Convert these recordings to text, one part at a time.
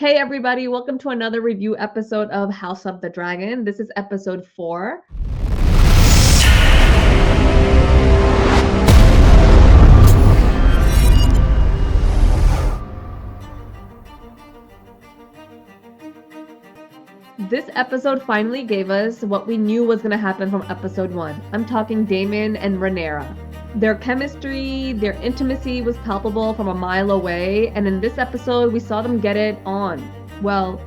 Hey everybody, welcome to another review episode of House of the Dragon. This is episode 4. This episode finally gave us what we knew was going to happen from episode 1. I'm talking Daemon and Rhaenyra. Their chemistry, their intimacy was palpable from a mile away, and in this episode we saw them get it on. Well,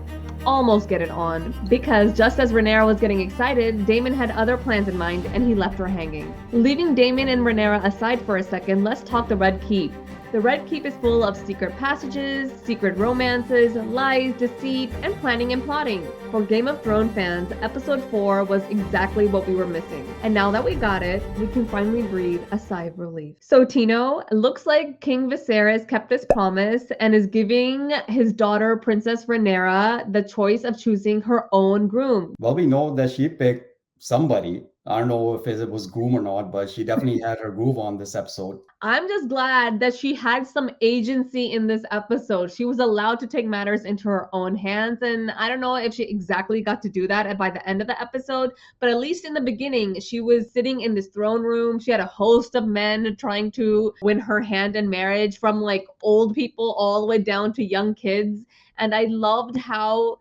almost get it on, because just as Rhaenyra was getting excited, Daemon had other plans in mind and he left her hanging. Leaving Daemon and Rhaenyra aside for a second, let's talk the Red Keep. The Red Keep is full of secret passages, secret romances, lies, deceit, and planning and plotting. For Game of Thrones fans, episode 4 was exactly what we were missing. And now that we got it, we can finally breathe a sigh of relief. So Tino, it looks like King Viserys kept his promise and is giving his daughter, Princess Rhaenyra, the choice of choosing her own groom. Well, we know that she picked somebody. I don't know if it was groom or not, but she definitely had her groove on this episode. I'm just glad that she had some agency in this episode. She was allowed to take matters into her own hands. And I don't know if she exactly got to do that by the end of the episode, but at least in the beginning, she was sitting in this throne room. She had a host of men trying to win her hand in marriage, from like old people all the way down to young kids. And I loved how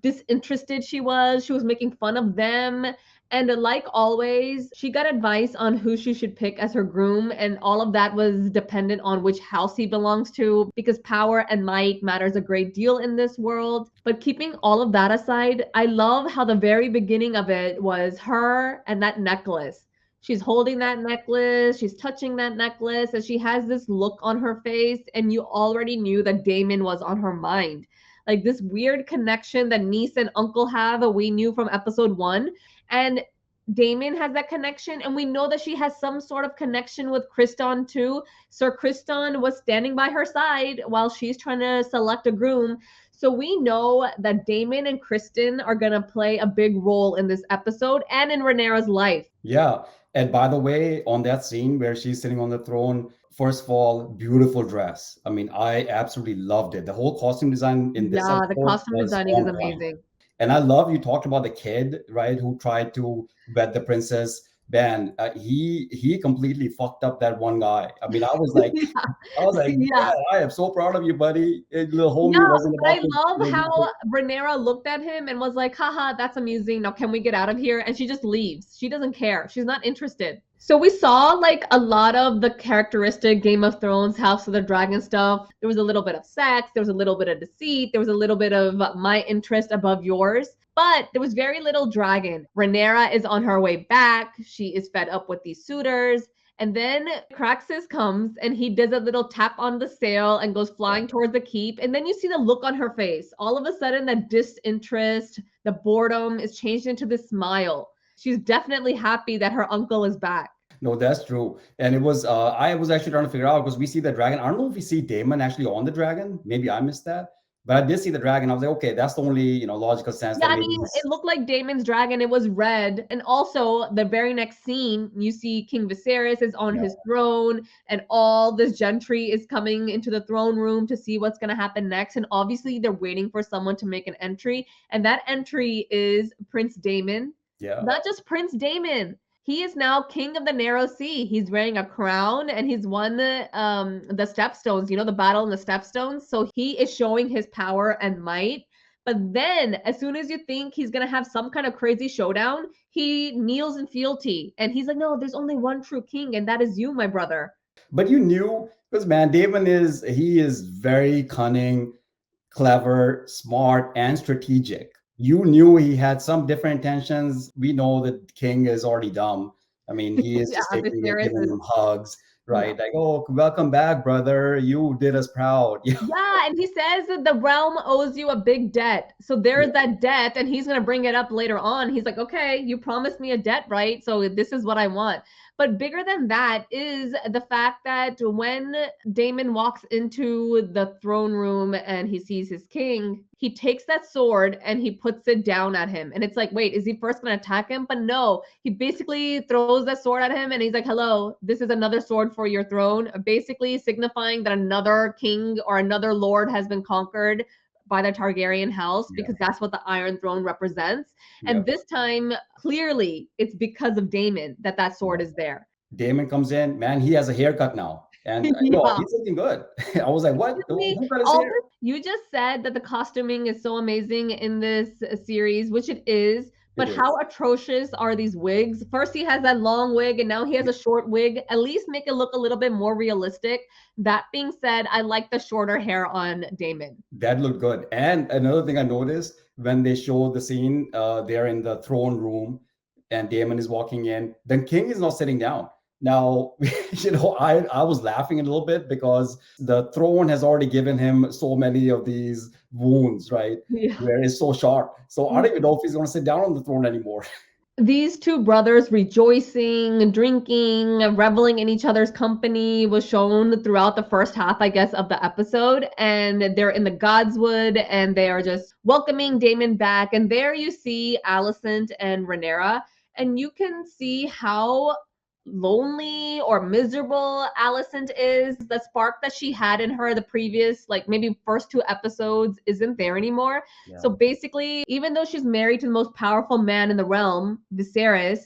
disinterested she was. She was making fun of them. And like always, she got advice on who she should pick as her groom, and all of that was dependent on which house he belongs to, because power and might matters a great deal in this world. But keeping all of that aside, I love how the very beginning of it was her and that necklace. She's holding that necklace, she's touching that necklace, and she has this look on her face, and you already knew that Daemon was on her mind. Like this weird connection that niece and uncle have, we knew from episode 1. And Daemon has that connection, and we know that she has some sort of connection with Kriston too. Sir Kriston was standing by her side while she's trying to select a groom. So we know that Daemon and Kriston are gonna play a big role in this episode and in Rhaenyra's life. Yeah. And by the way, on that scene where she's sitting on the throne, first of all, beautiful dress. I mean, I absolutely loved it. The whole costume design in this Yeah, the episode costume was designing is on point. amazing. And I love you talked about the kid, right, who tried to wed the princess. Ben, he completely fucked up that one guy. I mean, Yeah, I was like, yeah. yeah, I am so proud of you, buddy. The Yeah, homie wasn't but I about to. love how Rhaenyra looked at him and was like, haha, that's amusing. Now can we get out of here? And she just leaves. She doesn't care. She's not interested. So we saw like a lot of the characteristic Game of Thrones, House of the Dragon stuff. There was a little bit of sex, there was a little bit of deceit, there was a little bit of my interest above yours. But there was very little dragon. Rhaenyra is on her way back. She is fed up with these suitors. And then Craxus comes and he does a little tap on the sail and goes flying towards the keep. And then you see the look on her face. All of a sudden, that disinterest, the boredom is changed into this smile. She's definitely happy that her uncle is back. No, that's true. And it was I was actually trying to figure out because we see the dragon. I don't know if we see Daemon actually on the dragon. Maybe I missed that. But I did see the dragon. I was like, okay, that's the only, logical sense Yeah, that I maybe mean, it he's. looked like Daemon's dragon. It was red. And also, the very next scene, you see King Viserys is on Yeah. his throne, and all this gentry is coming into the throne room to see what's going to happen next. And obviously, they're waiting for someone to make an entry. And that entry is Prince Daemon. Yeah. Not just Prince Daemon. He is now king of the Narrow Sea. He's wearing a crown and he's won the stepstones, the battle in the stepstones. So he is showing his power and might. But then, as soon as you think he's going to have some kind of crazy showdown, he kneels in fealty. And he's like, no, there's only one true king, and that is you, my brother. But you knew because man, he is very cunning, clever, smart, and strategic. You knew he had some different intentions. We know that King is already dumb. I mean, he is Yeah, just taking it, Viserys giving is. him hugs, Yeah. right? Like, oh, welcome back, brother. You did us proud. Yeah. Yeah, and he says that the realm owes you a big debt. So there is that debt, and he's going to bring it up later on. He's like, okay, you promised me a debt, right? So this is what I want. But bigger than that is the fact that when Daemon walks into the throne room and he sees his king, he takes that sword and he puts it down at him. And it's like, wait, is he first going to attack him? But no, he basically throws that sword at him and he's like, hello, this is another sword for your throne, basically signifying that another king or another lord has been conquered by the Targaryen house Yeah. because that's what the Iron Throne represents. And Yep. this time, clearly, it's because of Daemon that that sword is there. Damon comes in, man, he has a haircut now. And Yeah. he's looking good. I was like, what? Me, Who got his all hair? this, you just said that the costuming is so amazing in this series, which it is. It But how is. atrocious are these wigs? First, he has that long wig, and now he has a short wig. At least make it look a little bit more realistic. That being said, I like the shorter hair on Damon. That looked good. And another thing I noticed when they show the scene, they're in the throne room and Damon is walking in, then King is not sitting down. Now, I was laughing a little bit because the throne has already given him so many of these wounds, right? Yeah. Where it's so sharp. So I don't even know if he's going to sit down on the throne anymore. These two brothers rejoicing, drinking, reveling in each other's company was shown throughout the first half, I guess, of the episode. And they're in the Godswood and they are just welcoming Damon back. And there you see Alicent and Rhaenyra, and you can see how lonely or miserable Alicent is. The spark that she had in her the previous, like maybe first two episodes, isn't there anymore. So Yeah. basically, even though she's married to the most powerful man in the realm, Viserys,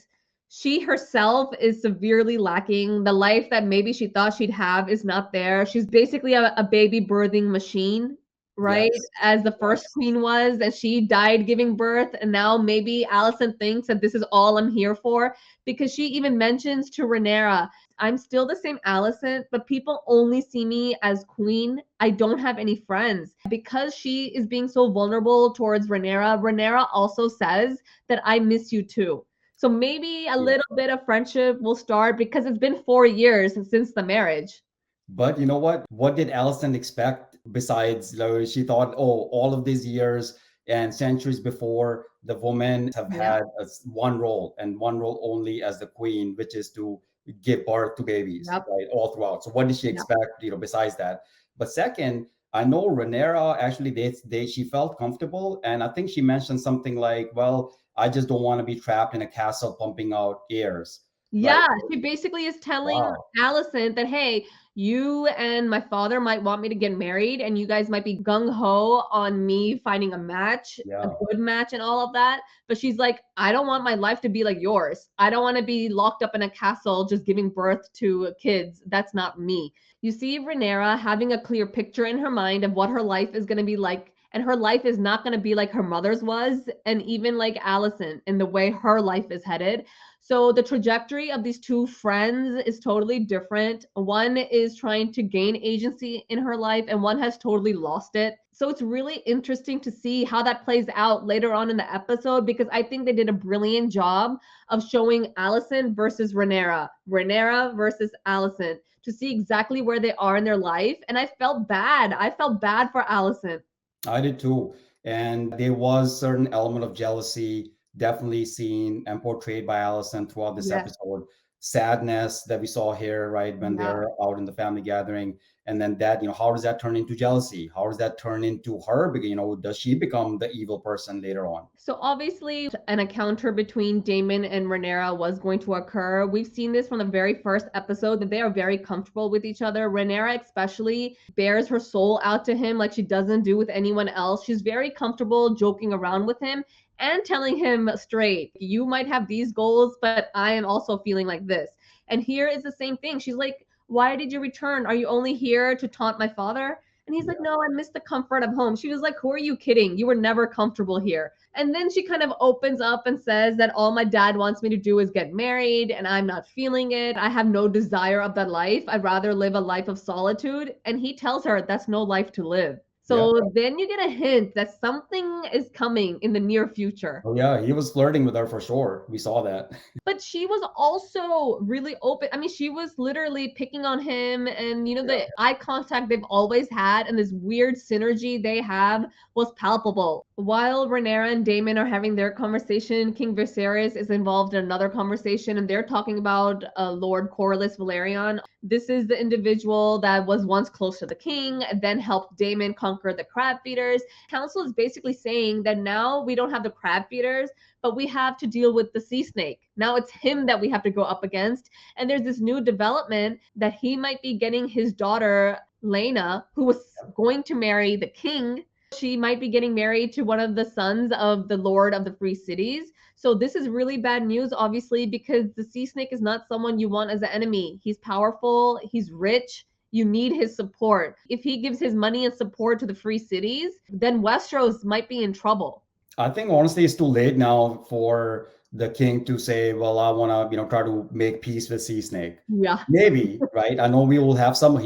she herself is severely lacking. The life that maybe she thought she'd have is not there. She's basically a baby birthing machine, right? Yes. As the first Yes. queen was, and she died giving birth. And now maybe Alicent thinks that this is all I'm here for because she even mentions to Rhaenyra, I'm still the same Alicent, but people only see me as queen. I don't have any friends. Because she is being so vulnerable towards Rhaenyra, Rhaenyra also says that I miss you too. So maybe a Yeah. little bit of friendship will start because it's been 4 years since the marriage. But you know what? What did Alison expect besides, she thought, oh, all of these years and centuries before, the women have Yeah. had one role and one role only as the queen, which is to give birth to babies, Yep. right, all throughout. So what did she Yep. expect, besides that? But second, I know Rhaenyra actually she felt comfortable, and I think she mentioned something like, well, I just don't want to be trapped in a castle pumping out heirs, right? Yeah, she basically is telling Wow. Alicent that, hey, you and my father might want me to get married, and you guys might be gung ho on me finding a match, a Yeah. good match, and all of that. But she's like, I don't want my life to be like yours. I don't want to be locked up in a castle just giving birth to kids. That's not me. You see Rhaenyra having a clear picture in her mind of what her life is going to be like. And her life is not going to be like her mother's was, and even like Alicent in the way her life is headed. So the trajectory of these two friends is totally different. One is trying to gain agency in her life, and one has totally lost it. So it's really interesting to see how that plays out later on in the episode because I think they did a brilliant job of showing Alicent versus Rhaenyra, Rhaenyra versus Alicent to see exactly where they are in their life. And I felt bad. I felt bad for Alicent. I did too. And there was certain element of jealousy definitely seen and portrayed by Allison throughout this Yes. episode. Sadness that we saw here, right, when Yeah. they're out in the family gathering. And then that, how does that turn into jealousy? How does that turn into her? Because, does she become the evil person later on? So obviously an encounter between Daemon and Rhaenyra was going to occur. We've seen this from the very first episode that they are very comfortable with each other. Rhaenyra especially bears her soul out to him like she doesn't do with anyone else. She's very comfortable joking around with him and telling him straight, you might have these goals, but I am also feeling like this. And here is the same thing. She's like, why did you return? Are you only here to taunt my father? And he's like, Yeah. no, I miss the comfort of home. She was like, who are you kidding? You were never comfortable here. And then she kind of opens up and says that all my dad wants me to do is get married and I'm not feeling it. I have no desire of that life. I'd rather live a life of solitude. And he tells her that's no life to live. Yeah. So then you get a hint that something is coming in the near future. Oh, yeah. He was flirting with her for sure. We saw that. But she was also really open. I mean, she was literally picking on him, and Yeah. the eye contact they've always had and this weird synergy they have was palpable. While Rhaenyra and Daemon are having their conversation, King Viserys is involved in another conversation, and they're talking about Lord Corlys Velaryon. This is the individual that was once close to the king, and then helped Daemon conquer the crab feeders. Council is basically saying that now we don't have the crab feeders, but we have to deal with the sea snake. Now it's him that we have to go up against. And there's this new development that he might be getting his daughter, Lena, who was going to marry the king. She might be getting married to one of the sons of the Lord of the Free Cities. So this is really bad news, obviously, because the Sea Snake is not someone you want as an enemy. He's powerful, he's rich. You need his support. If he gives his money and support to the Free Cities, then Westeros might be in trouble. I think honestly it's too late now for the king to say, well, I want to, try to make peace with Sea Snake. Yeah. Maybe, right? I know he'll have some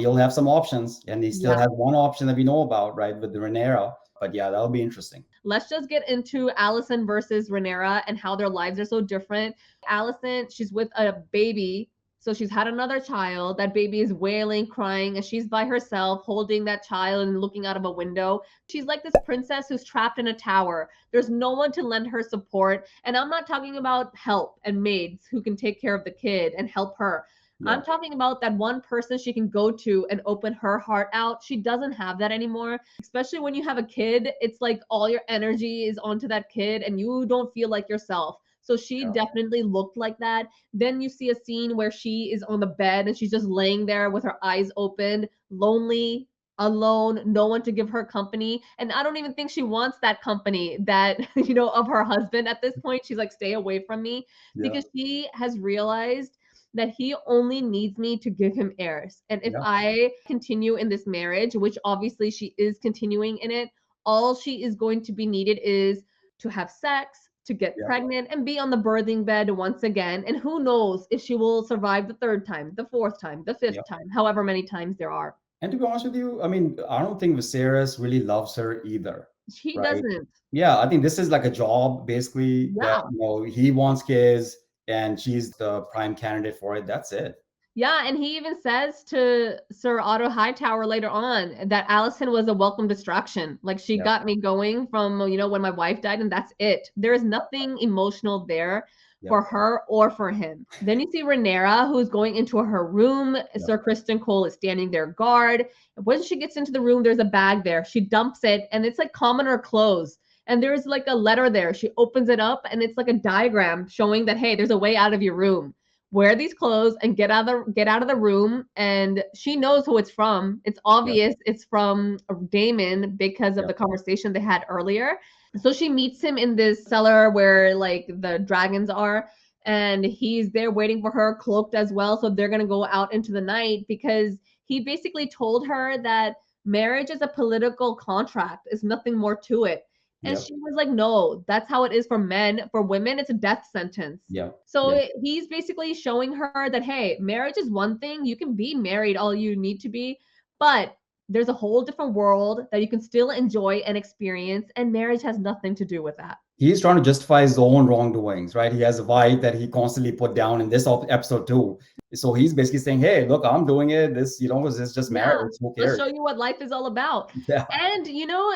options, and he still Yeah. has one option that we know about, right? With the Rhaenyra. But yeah, that'll be interesting. Let's just get into Alicent versus Rhaenyra and how their lives are so different. Alicent, she's with a baby. So she's had another child. That baby is wailing, crying, and she's by herself holding that child and looking out of a window. She's like this princess who's trapped in a tower. There's no one to lend her support. And I'm not talking about help and maids who can take care of the kid and help her. Yeah. I'm talking about that one person she can go to and open her heart out. She doesn't have that anymore. Especially when you have a kid, it's like all your energy is onto that kid and you don't feel like yourself. So she definitely looked like that. Then you see a scene where she is on the bed and she's just laying there with her eyes open, lonely, alone, no one to give her company. And I don't even think she wants that company that, of her husband at this point. She's like, stay away from me, because she has realized that he only needs me to give him heirs. And if I continue in this marriage, which obviously she is continuing in it, all she is going to be needed is to have sex, to get pregnant, and be on the birthing bed once again. And who knows if she will survive the third time, the fourth time, the fifth time, however many times there are. And to be honest with you, I mean, I don't think Viserys really loves her either. He right? doesn't. Yeah, I think this is like a job basically that he wants kids and she's the prime candidate for it. That's it. Yeah, and he even says to Sir Otto Hightower later on that Alicent was a welcome distraction. Like, she got me going from, when my wife died, and that's it. There is nothing emotional there for her or for him. Then you see Rhaenyra, who's going into her room. Sir Criston Cole is standing there guard. When she gets into the room, there's a bag there. She dumps it, and it's like commoner clothes. And there's like a letter there. She opens it up, and it's like a diagram showing that, hey, there's a way out of your room. Wear these clothes and get out of the room. And she knows who it's from. It's obvious it's from Daemon because of the conversation they had earlier. So she meets him in this cellar where like the dragons are, and he's there waiting for her, cloaked as well. So they're gonna go out into the night, because he basically told her that marriage is a political contract. It's nothing more to it. And she was like, no, that's how it is for men. For women, it's a death sentence. So he's basically showing her that, hey, marriage is one thing. You can be married all you need to be, but there's a whole different world that you can still enjoy and experience, and marriage has nothing to do with that. He's trying to justify his own wrongdoings, right? He has a wife that he constantly put down in this episode too. So he's basically saying, hey, look, I'm doing it. This, it's just marriage. Who cares? Let's show you what life is all about. Yeah. And,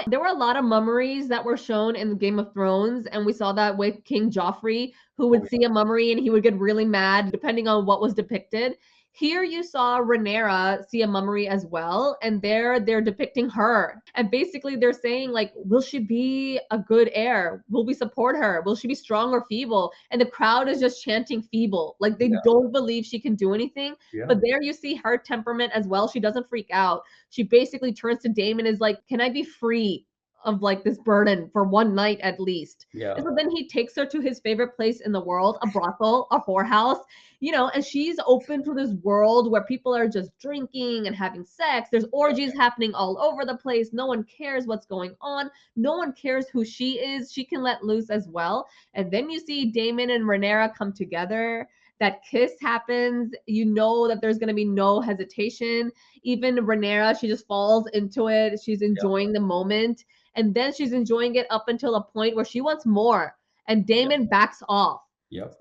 there were a lot of mummeries that were shown in Game of Thrones. And we saw that with King Joffrey, who would see a mummery and he would get really mad depending on what was depicted. Here you saw Rhaenyra see a mummery as well, and they're depicting her. And basically they're saying, like, will she be a good heir? Will we support her? Will she be strong or feeble? And the crowd is just chanting feeble. Like, they don't believe she can do anything. But there you see her temperament as well. She doesn't freak out. She basically turns to Daemon and is like, can I be free of like this burden for one night at least? And so then he takes her to his favorite place in the world, a brothel, a whorehouse, and she's open to this world where people are just drinking and having sex. There's orgies happening all over the place. No one cares what's going on. No one cares who she is. She can let loose as well. And then you see Daemon and Rhaenyra come together. That kiss happens. You know that there's going to be no hesitation. Even Rhaenyra, she just falls into it. She's enjoying the moment. And then she's enjoying it up until a point where she wants more. And Daemon backs off.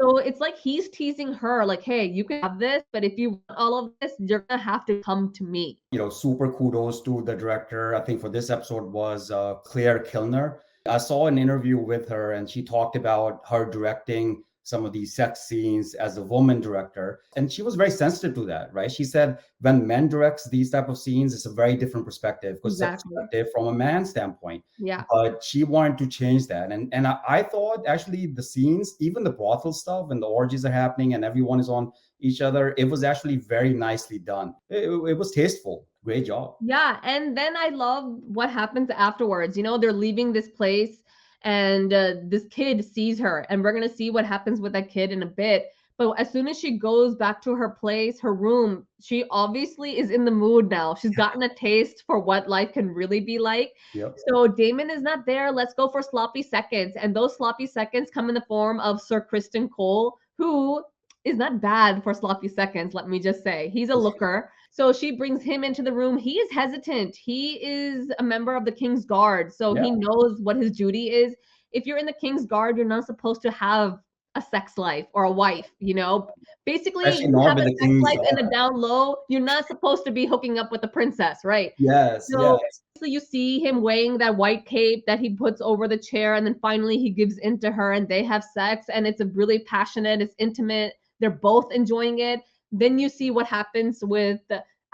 So it's like he's teasing her, like, hey, you can have this, but if you want all of this, you're going to have to come to me. Super kudos to the director. I think for this episode was Claire Kilner. I saw an interview with her and she talked about her directing some of these sex scenes as a woman director, and she was very sensitive to that, right? She said when men directs these type of scenes, it's a very different perspective, because it's a Exactly. perspective from a man's standpoint. Yeah. But she wanted to change that, and I thought actually the scenes, even the brothel stuff and the orgies are happening and everyone is on each other, it was actually very nicely done. It was tasteful. Great job. Yeah, and then I love what happens afterwards. You know, they're leaving this place, and this kid sees her, and we're gonna see what happens with that kid in a bit. But as soon as she goes back to her place, her room, she obviously is in the mood now. She's gotten a taste for what life can really be like. Yep. So Damon is not there. Let's go for sloppy seconds. And those sloppy seconds come in the form of Sir Kristen Cole, who is not bad for sloppy seconds, let me just say. He's a looker. So she brings him into the room. He is hesitant. He is a member of the King's Guard, so Yeah. he knows what his duty is. If you're in the King's Guard, you're not supposed to have a sex life or a wife, you know? Basically, Especially you not have with a the sex king's life in the daughter. down low. You're not supposed to be hooking up with the princess, right? Yes, So yes. you see him wearing that white cape that he puts over the chair, and then finally he gives in to her and they have sex, and it's a really passionate, it's intimate. They're both enjoying it. Then you see what happens with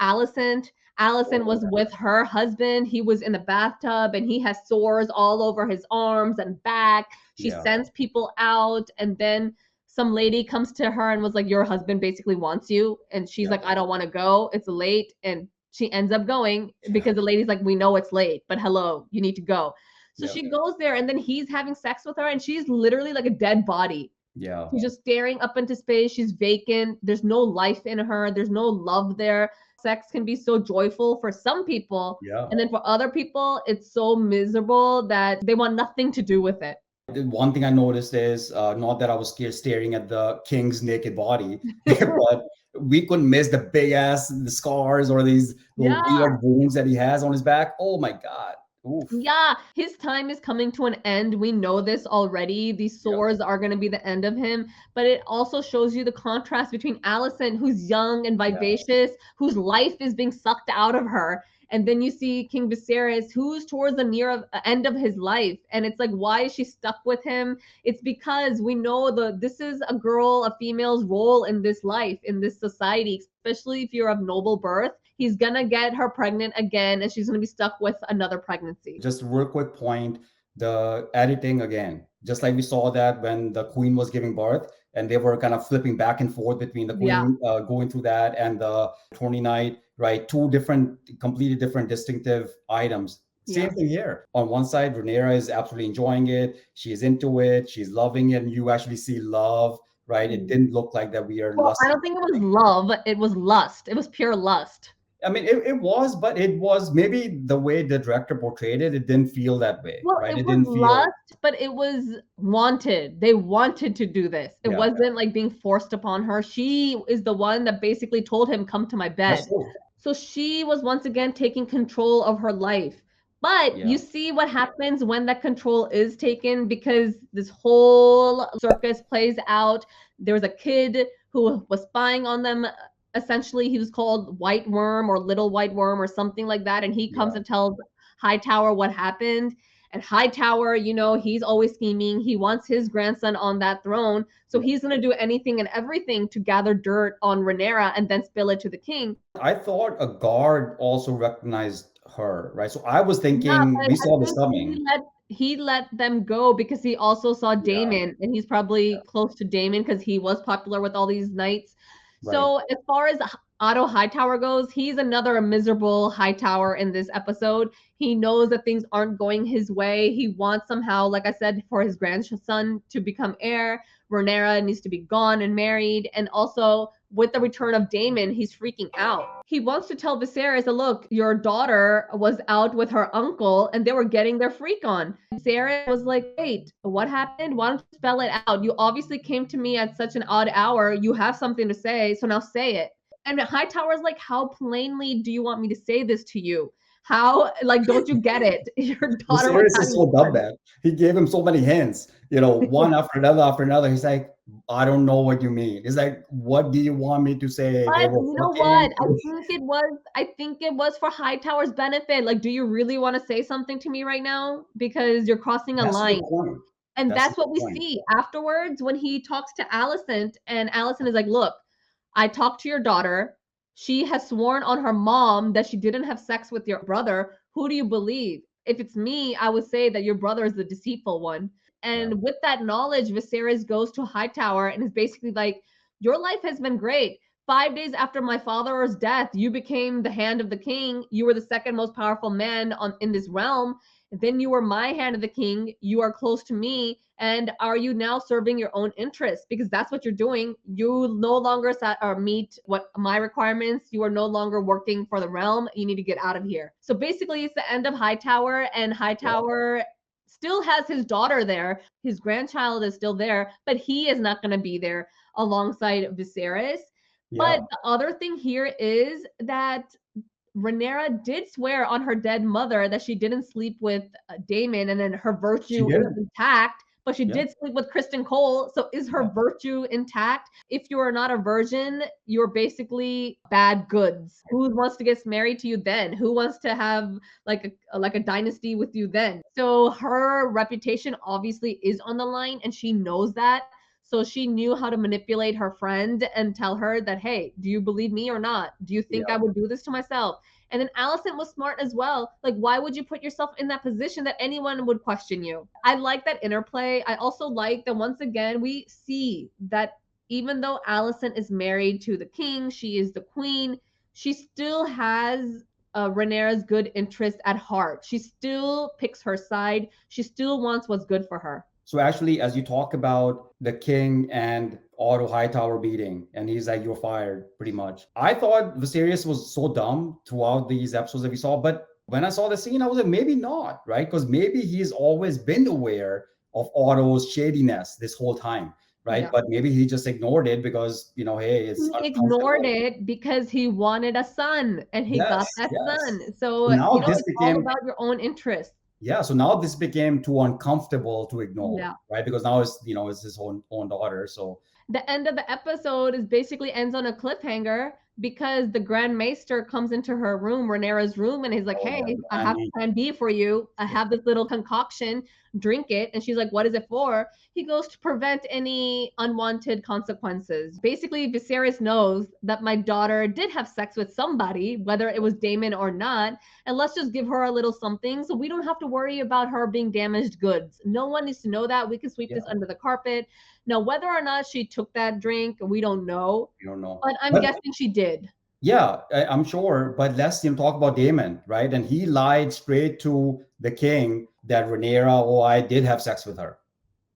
Alicent. Alicent was with her husband. He was in the bathtub and he has sores all over his arms and back. She Yeah. sends people out, and then some lady comes to her and was like, your husband basically wants you. And she's like, I don't want to go. It's late. And she ends up going because the lady's like, we know it's late, but hello, you need to go. So Yeah. she goes there, and then he's having sex with her, and she's literally like a dead body. Yeah. She's just staring up into space. She's vacant. There's no life in her. There's no love there. Sex can be so joyful for some people. Yeah. And then for other people, it's so miserable that they want nothing to do with it. The one thing I noticed is not that I was staring at the king's naked body, but we couldn't miss the big ass the scars or these little Yeah. weird wounds that he has on his back. Oh my god. Oof. Yeah, his time is coming to an end. We know this already. These Yeah. sores are going to be the end of him. But it also shows you the contrast between Alicent, who's young and vivacious, whose life is being sucked out of her. And then you see King Viserys, who's towards the end of his life. And it's like, why is she stuck with him? It's because we know this is a girl, a female's role in this life, in this society, especially if you're of noble birth. He's gonna get her pregnant again, and she's gonna be stuck with another pregnancy. Just a real quick point, the editing again, just like we saw that when the queen was giving birth and they were kind of flipping back and forth between the Yeah. queen going through that and the attorney knight, right? Two different, completely different distinctive items. Same thing here. On one side, Rhaenyra is absolutely enjoying it. She is into it. She's loving it. And you actually see love, right? It didn't look like that we are Well, I lusting. don't think it was love. It was lust. It was pure lust. I mean, it was, but it was maybe the way the director portrayed it, it didn't feel that way, Well, right? it It was didn't feel, lust, but it was wanted. They wanted to do this. It yeah, wasn't like being forced upon her. She is the one that basically told him, come to my bed. that's true. So she was once again taking control of her life. But Yeah. you see what happens when that control is taken, because this whole circus plays out. There was a kid who was spying on them. Essentially, he was called White Worm or Little White Worm or something like that. And he comes and tells Hightower what happened. And Hightower, you know, he's always scheming. He wants his grandson on that throne. So he's going to do anything and everything to gather dirt on Rhaenyra and then spill it to the king. I thought a guard also recognized her, right? So I was Yeah, thinking but we I saw this think coming. he let them go because he also saw Yeah, Daemon, and he's probably close to Daemon because he was popular with all these knights. right. So as far as Otto Hightower goes, he's another miserable Hightower in this episode. He knows that things aren't going his way. He wants somehow, like I said, for his grandson to become heir. Rhaenyra needs to be gone and married. And also, with the return of Daemon, he's freaking out. He wants to tell Viserys, look, your daughter was out with her uncle and they were getting their freak on. Viserys was like, wait, what happened? Why don't you spell it out? You obviously came to me at such an odd hour. You have something to say, so now say it. And Hightower's like, how plainly do you want me to say this to you? How, like, don't you get it? Your daughter was Viserys is having so dumb, fun. man. He gave him so many hints, one after another after another. He's like, I don't know what you mean. He's like, what do you want me to say? They But were you know fucking. what? I think it was for Hightower's benefit. Like, do you really want to say something to me right now? Because you're crossing a That's the line. point. And That's a that's good what we point. see afterwards when he talks to Alicent, and Alicent is like, look, I talked to your daughter. She has sworn on her mom that she didn't have sex with your brother. Who do you believe? If it's me, I would say that your brother is the deceitful one. Yeah. And with that knowledge, Viserys goes to Hightower and is basically like, your life has been great. 5 days after my father's death, you became the hand of the king. You were the second most powerful man in this realm. Then you were my hand of the king. You are close to me. And are you now serving your own interests? Because that's what you're doing. You no longer meet what my requirements. You are no longer working for the realm. You need to get out of here. So basically, it's the end of Hightower, and Yeah. Hightower still has his daughter there. His grandchild is still there, but he is not going to be there alongside Viserys. But Yeah. the other thing here is that Rhaenyra did swear on her dead mother that she didn't sleep with Daemon, and then her She virtue did. is intact. But she Yeah. did sleep with Kristen Cole, so is her Yeah. virtue intact? If you are not a virgin, you're basically bad goods. Who wants to get married to you then? Who wants to have like a dynasty with you then? So her reputation obviously is on the line, and she knows that. So she knew how to manipulate her friend and tell her that, hey, do you believe me or not? Do you think I Yeah. would do this to myself? And then Alicent was smart as well. Like, why would you put yourself in that position that anyone would question you? I like that interplay. I also like that once again, we see that even though Alicent is married to the king, she is the queen, she still has Rhaenyra's good interest at heart. She still picks her side. She still wants what's good for her. So actually, as you talk about the king and Otto Hightower beating, and he's like, "You're fired," pretty much. I thought Viserys was so dumb throughout these episodes that we saw, but when I saw the scene, I was like, maybe not, right? Because maybe he's always been aware of Otto's shadiness this whole time, right? Yeah. But maybe he just ignored it because, hey, it's He ignored uncomfortable. it because he wanted a son and he got Yes, that yes. son. So So, now this it's all became, about your own interests. yeah, so now this became too uncomfortable to ignore, Yeah. right? Because now it's his own daughter. So The end of the episode is basically ends on a cliffhanger because the Grand Maester comes into her room, Rhaenyra's room, and he's like, oh "Hey, yeah, I plan have B. plan B for you. I have this little concoction. Drink it." And she's like, "What is it for?" He goes to prevent any unwanted consequences. Basically, Viserys knows that my daughter did have sex with somebody, whether it was Daemon or not, and let's just give her a little something so we don't have to worry about her being damaged goods. No one needs to know that. We can sweep Yeah, this under the carpet. Now, whether or not she took that drink, we don't know, you don't know. but I'm But guessing she did. yeah, I'm sure. But let's talk about Daemon, right? And he lied straight to the king that Rhaenyra, oh, I did have sex with her,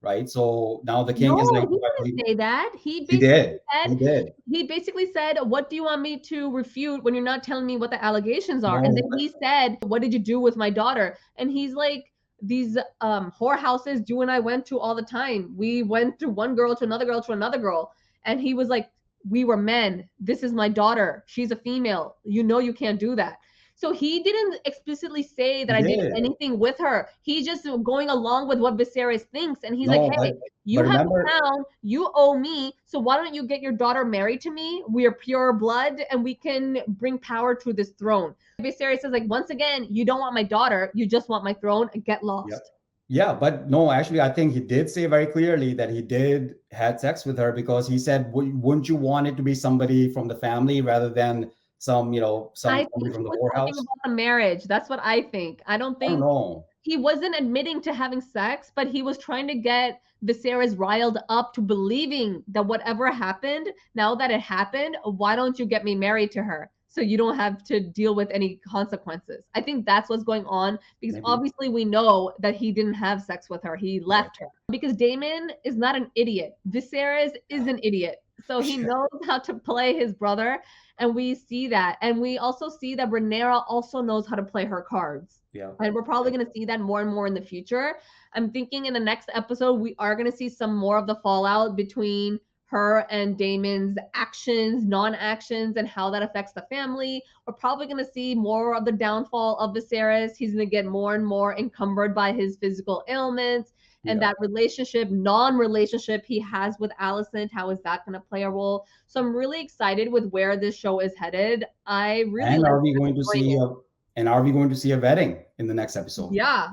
right? So now the king is No, like, he didn't say that. he did, he did. He basically said, "What do you want me to refute when you're not telling me what the allegations are?" And No, then he said, "What did you do with my daughter?" And he's like, "These whorehouses you and I went to all the time. We went to one girl to another girl to another girl." And he was like, "We were men. This is my daughter. She's a female. You know you can't do that." So he didn't explicitly say that he I did did. anything with her. He's just going along with what Viserys thinks, and he's like, No, "Hey, but you have the remember, crown, you owe me, so why don't you get your daughter married to me? We are pure blood and we can bring power to this throne." Viserys says, like, once again, you don't want my daughter, you just want my throne, get yeah, lost. yeah, but no, actually, I think he did say very clearly that he did had sex with her because he said, Wouldn't you want it to be somebody from the family rather than some, I somebody think from he the was talking whorehouse?" about the marriage. That's what I think. I don't I don't think know. he wasn't admitting to having sex, but he was trying to get Viserys riled up to believing that whatever happened, now that it happened, why don't you get me married to her? So you don't have to deal with any consequences. I think that's what's going on because Maybe. obviously we know that he didn't have sex with her. He Right. left her because Daemon is not an idiot. Viserys is an idiot. So he knows how to play his brother, and we see that. And we also see that Rhaenyra also knows how to play her cards. Yeah. And we're probably going to see that more and more in the future. I'm thinking in the next episode, we are going to see some more of the fallout between her and Daemon's actions, non actions, and how that affects the family. We're probably going to see more of the downfall of Viserys. He's going to get more and more encumbered by his physical ailments. And Yeah. that relationship, non-relationship he has with Alicent, how is that going to play a role? So I'm really excited with where this show is headed. I really And like are we it. I'm going to enjoying see it. a wedding in the next episode? Yeah,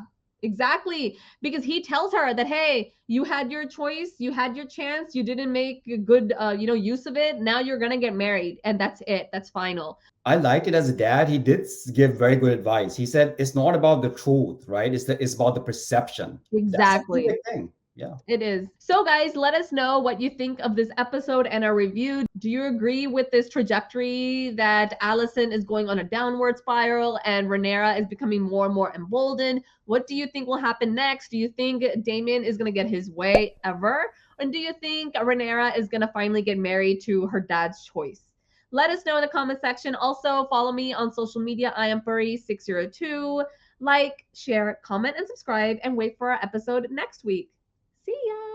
Exactly. Because he tells her that, hey, you had your choice, you had your chance, you didn't make a good, use of it. Now you're going to get married. And that's it. That's final. I like it as a dad. He did give very good advice. He said it's not about the truth, right? It's about the perception. That's a really Exactly. big thing. Yeah. It is. So, guys, let us know what you think of this episode and our review. Do you agree with this trajectory that Allison is going on a downward spiral and Rhaenyra is becoming more and more emboldened? What do you think will happen next? Do you think Daemon is going to get his way ever? Or do you think Rhaenyra is going to finally get married to her dad's choice? Let us know in the comment section. Also, follow me on social media. I am Furry602. Like, share, comment, and subscribe, and wait for our episode next week. See ya!